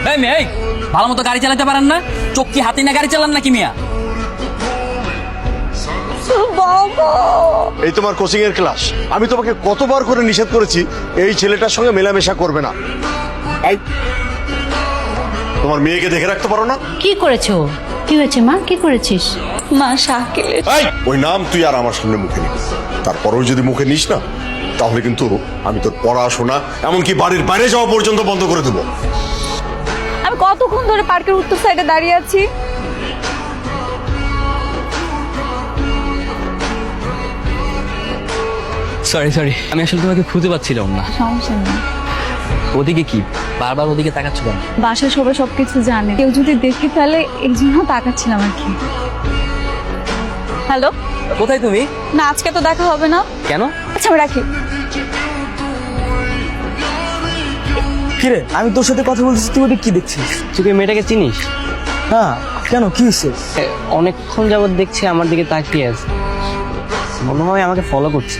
এই মেয়ে, এই ভালো মতো গাড়ি চালাতে পারেন না? চোখ কি হাতে না গাড়ি চালান নাকি মিয়া? এই তোমার কোচিং এর ক্লাস। আমি তোমাকে কতবার করে নিষেধ করেছি এই ছেলেটার সঙ্গে মেলামেশা করবে না। এই, তোমার মেয়েকে দেখে রাখতে পারো না? কি করেছো? কি হয়েছে মা? কি করেছিস? মা শাকিলের এই, ওই নাম তুই আর আমার সামনে মুখে নিস। তারপরেও যদি মুখে নিস না, তাহলে কিন্তু আমি তোর পড়াশোনা এমনকি বাড়ির বাইরে যাওয়া পর্যন্ত বন্ধ করে দেবো। আমি কতক্ষণ ধরে পার্কের উত্তর সাইডে দাঁড়িয়ে আছি। সরি, আমি আসলে তোমাকে খুঁজে পাচ্ছিলাম না। সমস্যা নেই, ওদিকে কি বারবার ওদিকে তাকাচ্ছ কেন? বাসায় সবাই সবকিছু জানে, কেউ যদি দেখে ফেলে এই জন্য তাকাচ্ছিলাম আর কি। হ্যালো, কোথায় তুমি? না আজকে তো দেখা হবে না। কেন? আচ্ছা আমি রাখি। কিরে, আমি তোর সাথে কথা বলতেছি, তুই ওদিকে কি দেখছিস? তুই কি মেয়েটাকে চিনিস? না, কেন, কি হয়েছে? অনেকক্ষণ যাবত দেখছি আমার দিকে তাকিয়ে আছে, মনে হয় আমাকে ফলো করছে।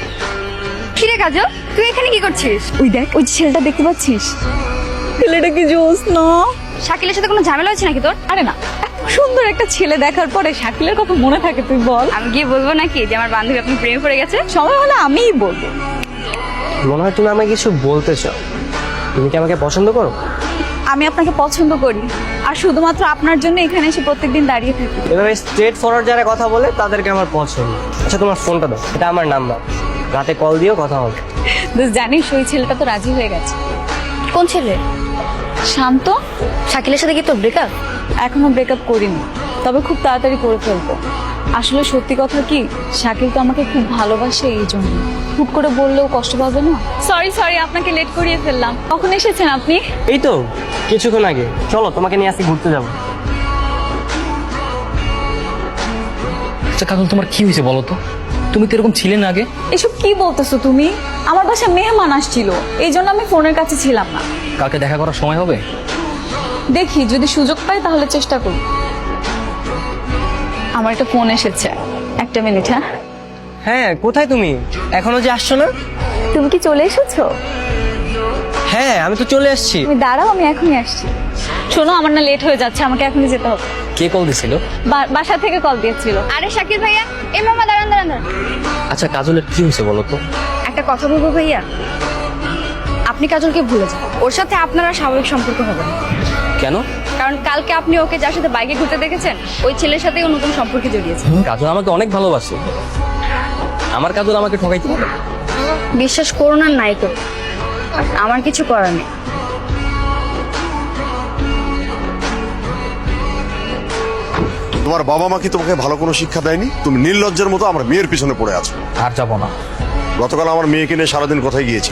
কিরে কাজল, তুই এখানে কি করছিস? ওই দেখ, ওই ছেলেটা দেখতে পাচ্ছিস? ছেলেটা কি জোস না? শাকিলের সাথে কোনো ঝামেলা হচ্ছে নাকি তোর? আরে না, এত সুন্দর একটা ছেলে দেখার পরে শাকিলের কথা মনে থাকে তুই বল? আমি গিয়ে বলবো নাকি যে আমার বান্ধবী আপনি প্রেমে পড়ে গেছে? সময় হলে আমিই বলবো। মনে হয় তুমি আমাকে কিছু বলতে চাও। তুমি কি আমাকে পছন্দ করো? আমি আপনাকে পছন্দ করি, আর শুধুমাত্র আপনার জন্য এখানে এসে প্রত্যেকদিন দাঁড়িয়ে থাকি। এভাবে স্ট্রেট ফরওয়ার্ড যারা কথা বলে তাদেরকে আমার পছন্দ। আচ্ছা তোমার ফোনটা দাও, এটা আমার নাম্বার, রাতে কল দিও, কথা হবে। জানিস ওই ছেলেটা তো রাজি হয়ে গেছে। কোন ছেলে? শান্ত। শাকিলের সাথে কি তোর ব্রেকআপ? এখনো ব্রেকআপ করিনি, তবে খুব তাড়াতাড়ি করে ফেলবো। আসলে সত্যি কথা কি, শাকিল তো আমাকে খুব ভালোবাসে, এই জন্য হুট করে বললেও কষ্ট পাবে না। সরি, আপনাকে লেট করিয়ে ফেললাম। কখন এসেছেন আপনি? এই তো কিছুক্ষণ আগে। চলো তোমাকে নিয়ে আজকে ঘুরতে যাবো। আচ্ছা কাজল, তোমার কি হয়েছে বলো তো? তুমি তো এরকম ছিলে না আগে। এসব কি বলতেছো তুমি? আমার বাসায় মেহমান আসছিল, এই জন্য আমি ফোনের কাছে ছিলাম না। কালকে দেখা করার সময় হবে? দেখি যদি সুযোগ পাই তাহলে চেষ্টা করি। আমার একটা ফোন এসেছে, একটা মিনিট। হ্যাঁ, হ্যাঁ, কোথায় তুমি? এখনো যে আসছো না? তুমি কি চলে এসেছো? হ্যাঁ, আমি তো চলে এসেছি। তুমি দাঁড়াও, আমি এখনই আসছি। শোনো, আমার না লেট হয়ে যাচ্ছে, আমাকে এখনই যেতে হবে। কে কল দিছিল? বাসা থেকে কল দিয়েছিল। আরে শাকিল ভাইয়া, এই মামা দাঁড়ান। আচ্ছা কাজলের কি হয়েছে বলো তো? একটা কথা বলবো ভাইয়া, আপনি কাজলকে ভুলে যান। ওর সাথে আপনার আর স্বাভাবিক সম্পর্ক হবে না। কেন? কারণ কালকে আপনি ওকে যার সাথে বাইকে ঘুরতে দেখেছেন, ওই ছেলের সাথে ও নতুন সম্পর্কে জড়িয়েছে। কাজল আমাকে অনেক ভালোবাসে, আমার কাজল আমাকে ঠকাইতে পারে? বিশ্বাস করুন আর নাই তো, আমার কিছু করার নেই। তোমার বাবা মা কি তোমাকে ভালো কোনো শিক্ষা দেয়নি? তুমি নির্লজ্জের মতো আমার মেয়ের পিছনে পড়ে আছো। আর যাবো না। গতকাল আমার মেয়েকে নিয়ে সারাদিন কোথায় গিয়েছি?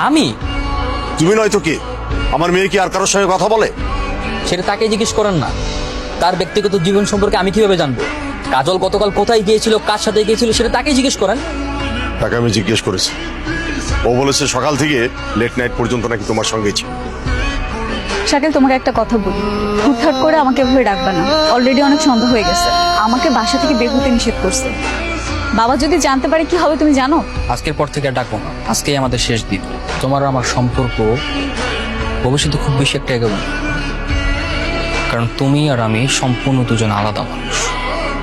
আমি? তুমি নয়তো কে? আমার মেয়ে কি আর কারোর সঙ্গে কথা বলে? সেটা তাকে জিজ্ঞেস করেন না। তার ব্যক্তিগত জীবন সম্পর্কে আমি কিভাবে জানবো? কাজল গতকাল কোথায় গিয়েছিল, কার সাথে গিয়েছিল, সেটা তাকেই জিজ্ঞেস করেন। তাকে আমি জিজ্ঞেস করেছি, ও বলেছে সকাল থেকে লেট নাইট পর্যন্ত নাকি তোমার সঙ্গেই ছিল। শাকিল, তোমাকে একটা কথা বলি, হুটহাট করে আমাকে এভাবে ডাকবা না। অলরেডি অনেক সন্দেহ হয়ে গেছে, আমাকে বাসা থেকে বের হতে নিষেধ করছে। বাবা যদি জানতে পারে কি হবে তুমি জানো? আজকের পর থেকে আর ডাকবো না, আজকেই আমাদের শেষ দিন। তোমার আর আমার সম্পর্ক ভবিষ্যতে খুব বেশি একটা এগোবে না, কারণ তুমি আর আমি সম্পূর্ণ দুজন আলাদা মানুষ।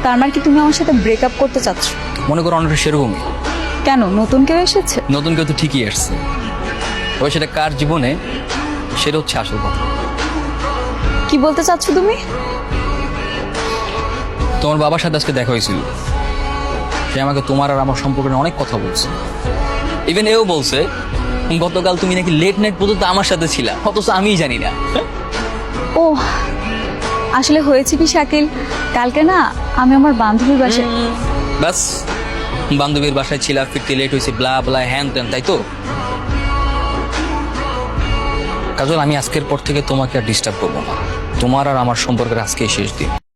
তার মানে কি তুমি আমার সাথে ব্রেকআপ করতে চাচ্ছ? মনে করো অনেকটা সেরকমই। কেন, নতুন কেউ এসেছে? নতুন কেউ তো ঠিকই আসছে, ওই সেটা কার জীবনে সেটা হচ্ছে আসল কথা। কি বলতে চাচ্ছ তুমি? তোমার বাবার সাথে আজকে দেখা হয়েছিল, সে আমাকে তোমার আর আমার সম্পর্কে অনেক কথা বলছে। ইভেন এও বলছে গতকাল তুমি নাকি লেট নাইট পর্যন্ত আমার সাথে ছিলা, অথচ আমিই জানি না। ও আসলে হয়েছে কি শাকিল, কালকে না আমি আমার বান্ধবীর বাসায়। বাস, বান্ধবীর বাসায় ছিলা, ফিরতে লেট হয়েছে, ব্লা ব্লা হ্যান ত্যান, তাই তো? কাজল, আমি আজকের পর থেকে তোমাকে আর ডিস্টার্ব করবো না। তোমার আর আমার সম্পর্কের আজকেই শেষ দিন।